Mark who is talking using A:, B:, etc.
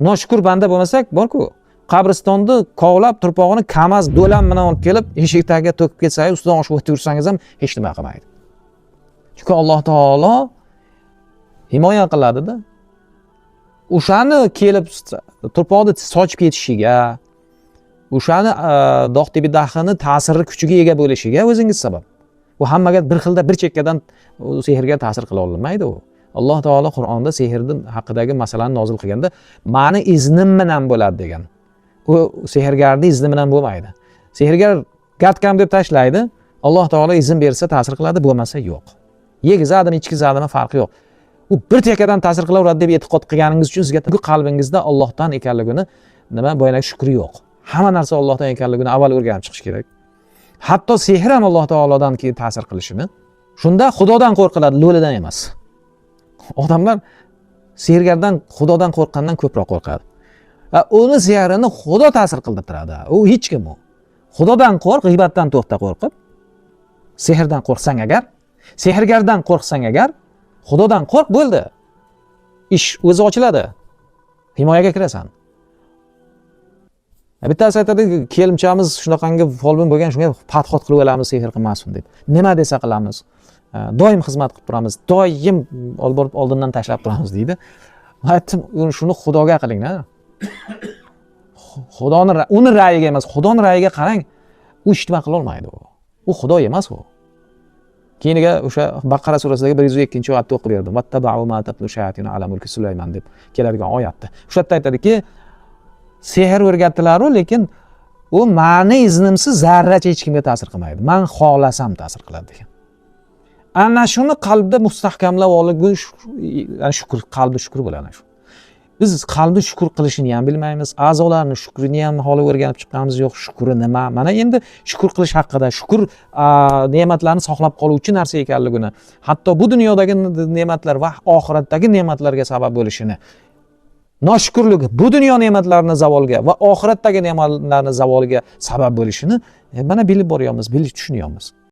A: Noshukur banda bo'lmasak, borku. Qabristonni kovlab, turpog'ini kamaz, do'lam bilan olib kelib, eshik tagiga to'kib ketsangiz, ustidan oshib o'tib yursangiz ham hech nima qilmaydi. Chunki Alloh taolo himoya qiladi-da. O'shani kelib turpoqni sochib ketishiga, o'shani do'q-tibidahini ta'siri kuchiga ega bo'lishiga o'zingiz sabab. Bu hammaga bir xilda bir chekkadan sehrga ta'sir qila olmaydi u. Alloh taolo Qur'onda sehrning haqidagi masalani nozil qilganda, "Mani iznim bilan bo'ladi" degan. U sehrgarning izni bilan bo'lmaydi. Sehrgar gatkam deb tashlaydi. Alloh taolo izn bersa ta'sir qiladi, bo'lmasa yo'q. Yegizadimi, ichkizadimi farqi yo'q. U bir chekkadan ta'sir qilaveradi deb e'tiqod qilganingiz uchun sizga qalbingizda Allohdan ekanligini boyagi shukri yo'q. Hamma narsa Allohdan ekanligini avval o'rganib chiqish kerak. Hatto sehr ham Alloh taolodan keyin ta'sir qilishini. Shunda Xudodan qo'rqiladi, lo'lidan emas. Odamlar sehrgardan, Xudodan qo'rqqandan ko'proq qo'rqadi. Uni sehrini Xudo ta'sir qildiradi. U hech kim u. Xudodan qo'rq, g'iybatdan to'xta qo'rqib. Sehrdan qo'rqsang agar, sehrgardan qo'rqsang agar, Xudodan qo'rq bo'ldi. Ish o'zi ochiladi. Himoyaga kirasan. Bittasi aytadi, kelimchamiz shunaqangi folbin bo'lgan, shunga padxot qilib olamiz, sehr qilmasin deb. Nima desa qilamiz. Doim xizmat qilib turamiz, doim olib borib oldindan tashlab turamiz deydi. Aytdim, shuni Xudoga qiling-da. Uni ra'yiga emas, Xudoning ra'yiga qarang. U hech nima qila olmaydi u. U Xudo emas u. Keyinga o'sha Baqara surasidagi 102-oyatda o'qib berdim. Vattaba'u ma tatlu shayatin ala mulki Sulayman deb keladigan oyatda. O'sha yerda aytadiki, sehr o'rgatilar-ku, lekin u ma'ni iznimsiz zarracha hech kimga ta'sir qilmaydi. Men xohlasam ta'sir qiladi degan. Ana shuni qalbda mustahkamlab olib, shukr, qalbi shukr bo'ladi shu. Biz qalbi shukr qilishini ham bilmaymiz, a'zolarning shukrini ham hali o'rganib chiqqanimiz yo'q. Shukri nima? Mana endi shukr qilish haqida, shukr ne'matlarni saqlab qoluvchi narsa ekanligini, hatto bu dunyodagi ne'matlar va oxiratdagi ne'matlarga sabab bo'lishini, noshukrlik bu dunyo ne'matlarini zavolga va oxiratdagi ne'matlarning zavoliga sabab bo'lishini mana bilib boryapmiz, bilib tushunyapmiz.